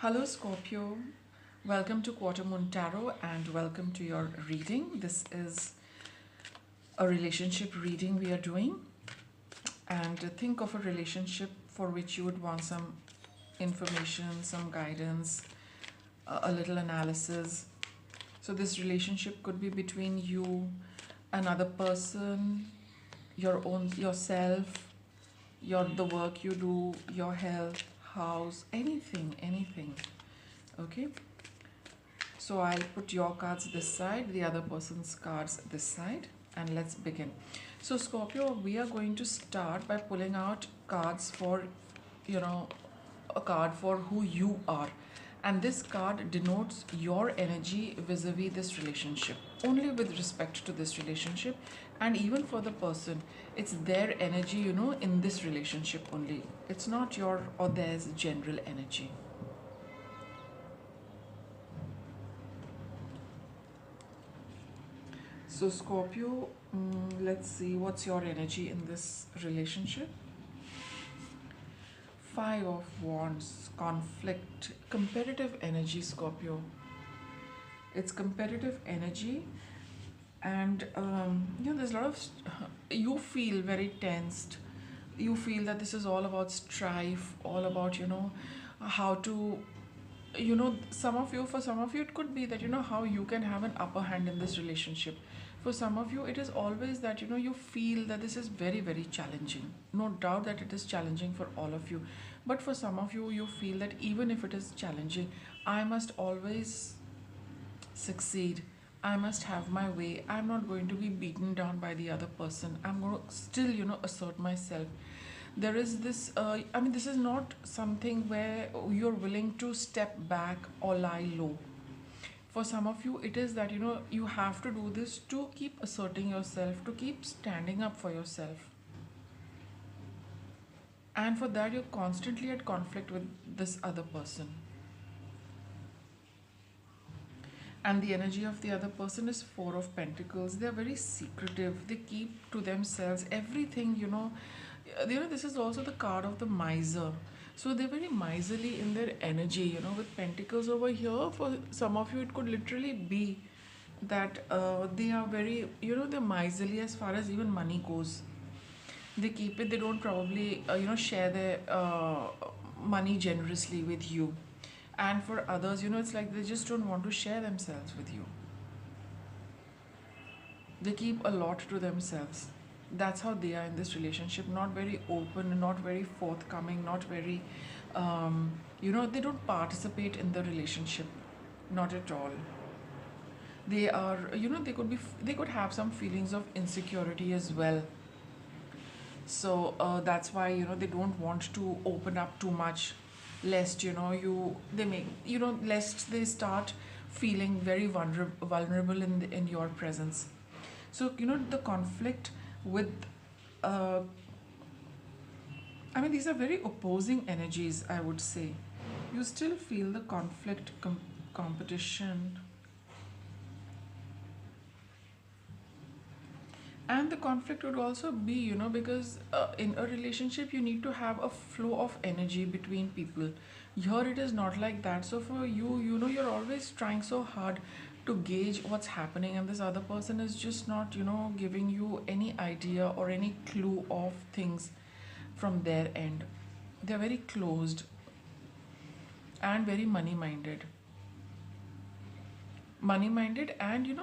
Hello, Scorpio. Welcome to Quarter Moon Tarot and welcome to your reading. This is a relationship reading we are doing. And think of a relationship for which you would want some information, some guidance, a little analysis. So, this relationship could be between you, another person, yourself, the work you do, your health, house, anything. Okay, so I'll put your cards this side, the other person's cards this side, and let's begin. So, Scorpio, we are going to start by pulling out cards for, you know, a card for who you are. And this card denotes your energy vis-a-vis this relationship, only with respect to this relationship, and even for the person. It's their energy, in this relationship only. It's not your or theirs general energy. So, Scorpio, let's see what's your energy in this relationship. Five of Wands, conflict, competitive energy, Scorpio. It's competitive energy, and there's a lot of. You feel very tensed. You feel that this is all about strife, all about how to for some of you it could be that how you can have an upper hand in this relationship. For some of you it is always that you feel that this is very very challenging. No doubt that it is challenging for all of you, but for some of you you feel that even if it is challenging, I must always succeed. I must have my way. I'm not going to be beaten down by the other person. I'm going to still assert myself. There is this this is not something where you're willing to step back or lie low. For some of you it is that you have to do this to keep asserting yourself, to keep standing up for yourself, and for that you're constantly at conflict with this other person. And the energy of the other person is Four of Pentacles. They're very secretive. They keep to themselves everything. This is also the card of the miser. So they're very miserly in their energy. With Pentacles over here, for some of you it could literally be that they are very, they're miserly as far as even money goes. They keep it. They don't probably share their money generously with you. And for others, it's like they just don't want to share themselves with you. They keep a lot to themselves. That's how they are in this relationship. Not very open, not very forthcoming, not very they don't participate in the relationship. Not at all. They are, they could have some feelings of insecurity as well. So that's why they don't want to open up too much, lest lest they start feeling very vulnerable in your presence. So the conflict with these are very opposing energies, I would say. You still feel the conflict, competition. And the conflict would also be, because in a relationship you need to have a flow of energy between people. Here it is not like that. So for you, you're always trying so hard to gauge what's happening, and this other person is just not, giving you any idea or any clue of things from their end. They're very closed and very money minded. Money minded and,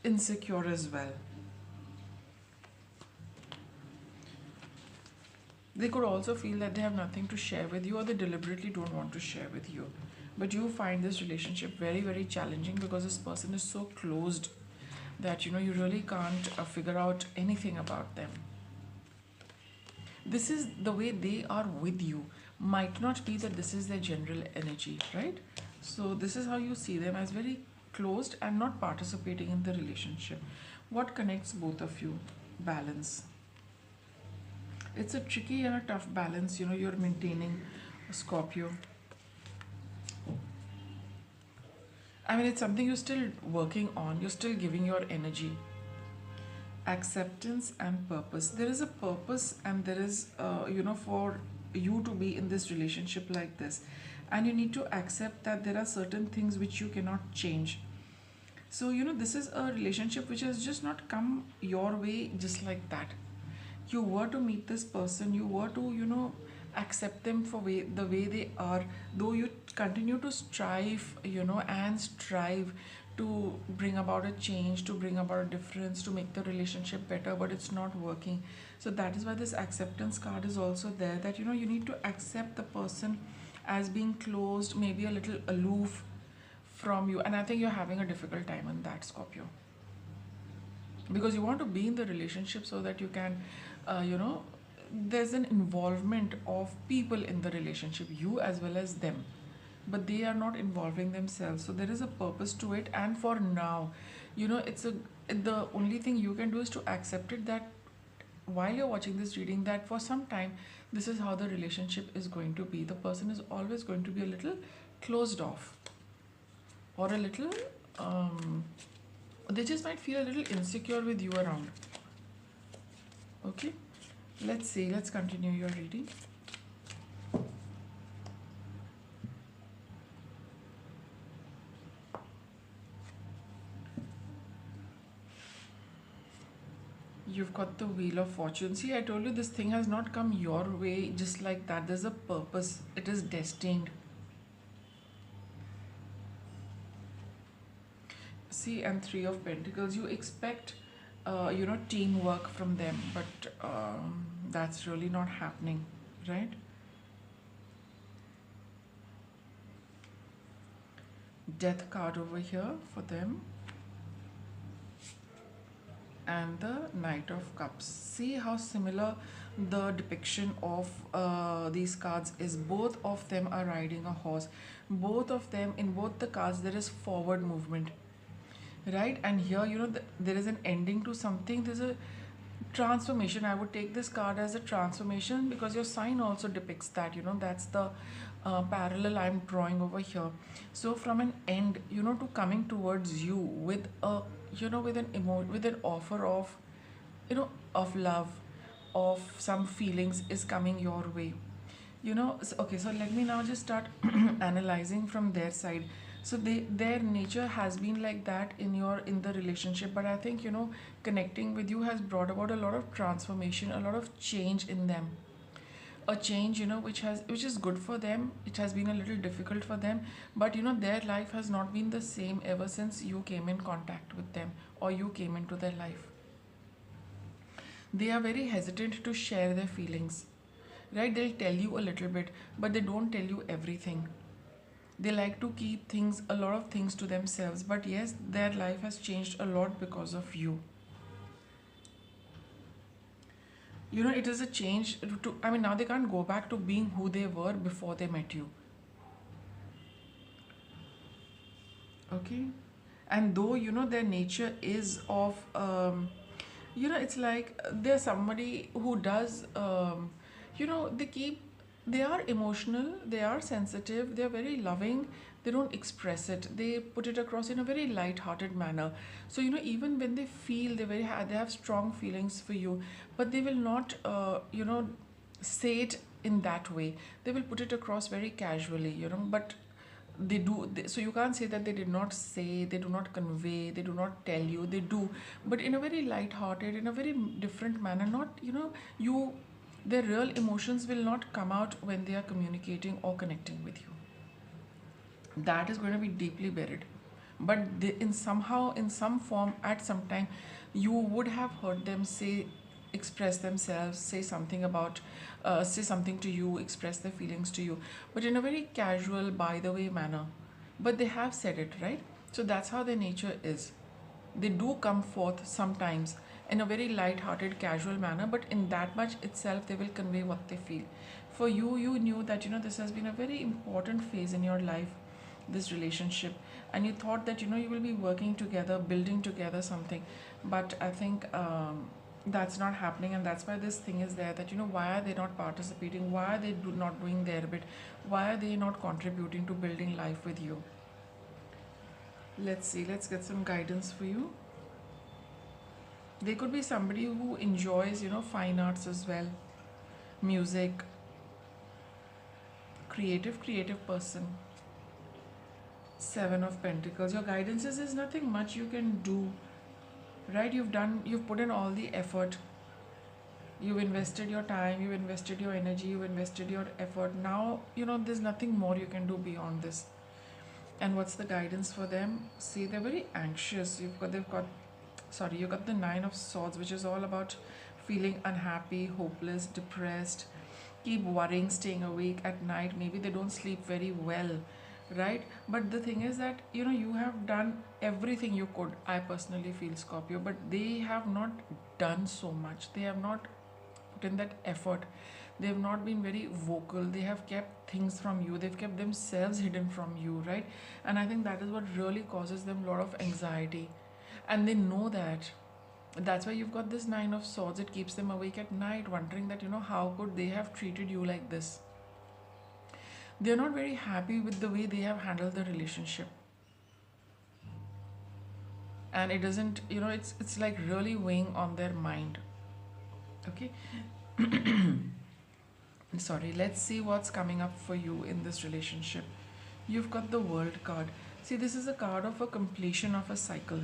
insecure as well. They could also feel that they have nothing to share with you, or they deliberately don't want to share with you. But you find this relationship very, very challenging because this person is so closed that you really can't figure out anything about them. This is the way they are with you. Might not be that this is their general energy, right? So this is how you see them, as very closed and not participating in the relationship. What connects both of you? Balance. It's a tricky and a tough balance, you're maintaining, Scorpio. It's something you're still working on. You're still giving your energy. Acceptance and purpose. There is a purpose, and there is, for you to be in this relationship like this, and you need to accept that there are certain things which you cannot change. So this is a relationship which has just not come your way just like that. You were to meet this person, you were to accept them for the way they are, though you continue to strive and strive to bring about a change, to bring about a difference, to make the relationship better, but it's not working. So that is why this acceptance card is also there, that you need to accept the person as being closed, maybe a little aloof from you. And I think you're having a difficult time in that, Scorpio, because you want to be in the relationship so that you can there's an involvement of people in the relationship, you as well as them, but they are not involving themselves. So there is a purpose to it, and for now it's a the only thing you can do is to accept it, that while you're watching this reading, that for some time this is how the relationship is going to be. The person is always going to be a little closed off, or a little they just might feel a little insecure with you around. Okay, let's see, let's continue your reading. You've got the Wheel of Fortune. See, I told you this thing has not come your way just like that. There's a purpose, it is destined. See, and Three of Pentacles. You expect teamwork from them, but that's really not happening, right? Death card over here for them, and the Knight of Cups. See how similar the depiction of these cards is. Both of them are riding a horse. Both of them, in both the cards, there is forward movement, right? And here there is an ending to something. There's a transformation. I would take this card as a transformation, because your sign also depicts that. That's the parallel I'm drawing over here. So from an end to coming towards you with a with an offer of of love, of some feelings is coming your way. Okay, so let me now just start analyzing from their side. So their nature has been like that in the relationship, but I think connecting with you has brought about a lot of transformation, a lot of change in them. A change which is good for them. It has been a little difficult for them, but their life has not been the same ever since you came in contact with them, or you came into their life. They are very hesitant to share their feelings, right? They'll tell you a little bit, but they don't tell you everything. They like to keep a lot of things to themselves, but yes, their life has changed a lot because of you. It is a change to, I mean, now they can't go back to being who they were before they met you. Okay? And though, their nature is of, it's like they're somebody who does, they are emotional, they are sensitive, they are very loving. They don't express it, they put it across in a very light-hearted manner. So even when they feel, they have strong feelings for you, but they will not say it in that way. They will put it across very casually, but so you can't say that they did not say, they do not convey, they do not tell you. They do, but in a very light-hearted, in a very different manner. Not you their real emotions will not come out when they are communicating or connecting with you. That is going to be deeply buried, but in some form, at some time, you would have heard them express themselves, say something about say something to you, express their feelings to you, but in a very casual, by the way manner. But they have said it, right? So that's how their nature is. They do come forth sometimes in a very light-hearted, casual manner, but in that much itself, they will convey what they feel. For you, you knew that this has been a very important phase in your life, this relationship, and you thought that you will be working together, building together something. But I think that's not happening, and that's why this thing is there, that why are they not participating, why are they not doing their bit, why are they not contributing to building life with you. Let's see, let's get some guidance for you. They could be somebody who enjoys fine arts as well, music, creative person. Seven of Pentacles. Your guidance is there's nothing much you can do, right? You've put in all the effort. You've invested your time, you've invested your energy, you've invested your effort. Now, there's nothing more you can do beyond this. And what's the guidance for them? See, they're very anxious. You got the Nine of Swords, which is all about feeling unhappy, hopeless, depressed, keep worrying, staying awake at night. Maybe they don't sleep very well, right? But the thing is that, you have done everything you could. I personally feel, Scorpio, but they have not done so much. They have not put in that effort. They have not been very vocal. They have kept things from you. They've kept themselves hidden from you, right? And I think that is what really causes them a lot of anxiety. And they know that. That's why you've got this Nine of Swords. It keeps them awake at night, wondering that, how could they have treated you like this? They're not very happy with the way they have handled the relationship. And it doesn't, it's like really weighing on their mind. Okay. Sorry, let's see what's coming up for you in this relationship. You've got the World card. See, this is a card of a completion of a cycle.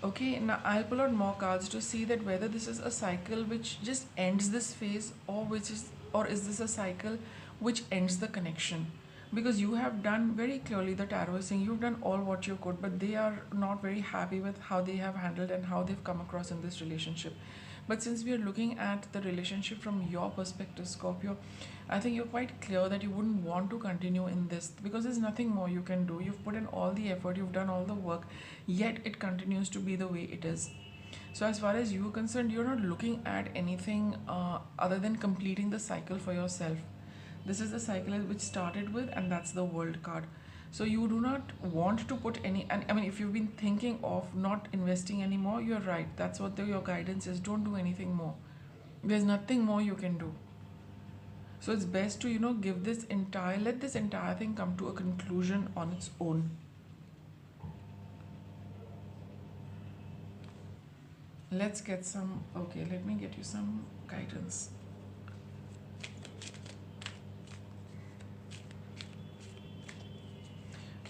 Okay, now I'll pull out more cards to see that whether this is a cycle which just ends this phase, or is this a cycle which ends the connection. Because you have done very clearly, the tarot is saying you've done all what you could, but they are not very happy with how they have handled and how they've come across in this relationship. But since we are looking at the relationship from your perspective, Scorpio, I think you're quite clear that you wouldn't want to continue in this because there's nothing more you can do. You've put in all the effort, you've done all the work, yet it continues to be the way it is. So as far as you're concerned, you're not looking at anything other than completing the cycle for yourself. This is the cycle which started with, and that's the World card. So you do not want to put any, and I mean, if you've been thinking of not investing anymore, you're right. That's what your guidance is. Don't do anything more. There's nothing more you can do. So it's best to, let this entire thing come to a conclusion on its own. Let's get some, okay, let me get you some guidance.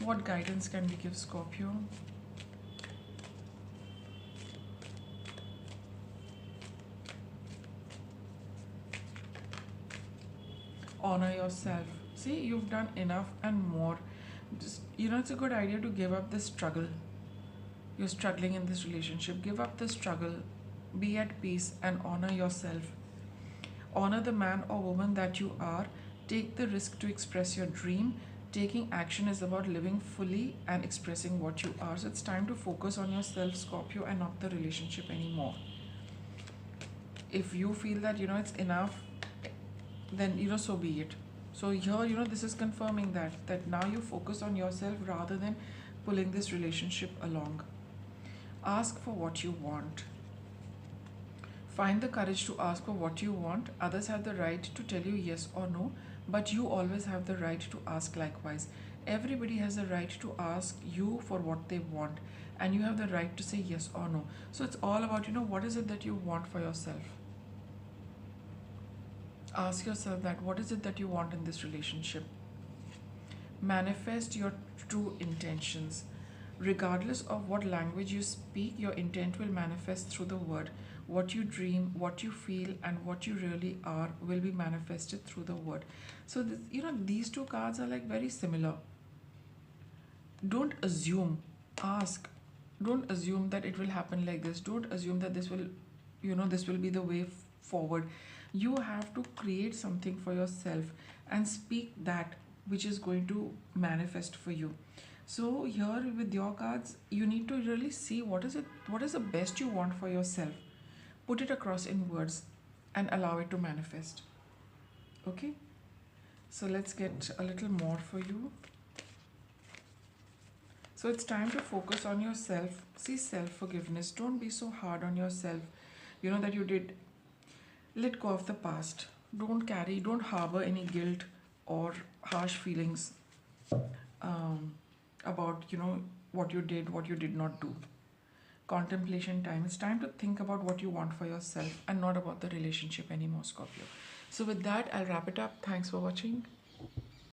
What guidance can we give, Scorpio? Honor yourself. See, you've done enough and more. Just, it's a good idea to give up this struggle. You're struggling in this relationship. Give up the struggle. Be at peace and honor yourself. Honor the man or woman that you are. Take the risk to express your dream. Taking action is about living fully and expressing what you are. So it's time to focus on yourself, Scorpio, and not the relationship anymore. If you feel that, it's enough, then, so be it. So here, this is confirming that now you focus on yourself rather than pulling this relationship along. Ask for what you want. Find the courage to ask for what you want. Others have the right to tell you yes or no, but you always have the right to ask likewise. Everybody has the right to ask you for what they want, and you have the right to say yes or no. So it's all about, what is it that you want for yourself? Ask yourself that, what is it that you want in this relationship? Manifest your true intentions. Regardless of what language you speak, your intent will manifest through the word. What you dream, what you feel, and what you really are will be manifested through the word. So, these two cards are like very similar. Don't assume, ask. Don't assume that it will happen like this. Don't assume that this will be the way forward. You have to create something for yourself and speak that which is going to manifest for you. So here with your cards, you need to really see what is the best you want for yourself. Put it across in words and allow it to manifest. Okay? So let's get a little more for you. So it's time to focus on yourself. See, self-forgiveness. Don't be so hard on yourself. That you did. Let go of the past. Don't harbor any guilt or harsh feelings about, what you did, what you did not do. Contemplation time. It's time to think about what you want for yourself and not about the relationship anymore, Scorpio. So with that, I'll wrap it up. Thanks for watching.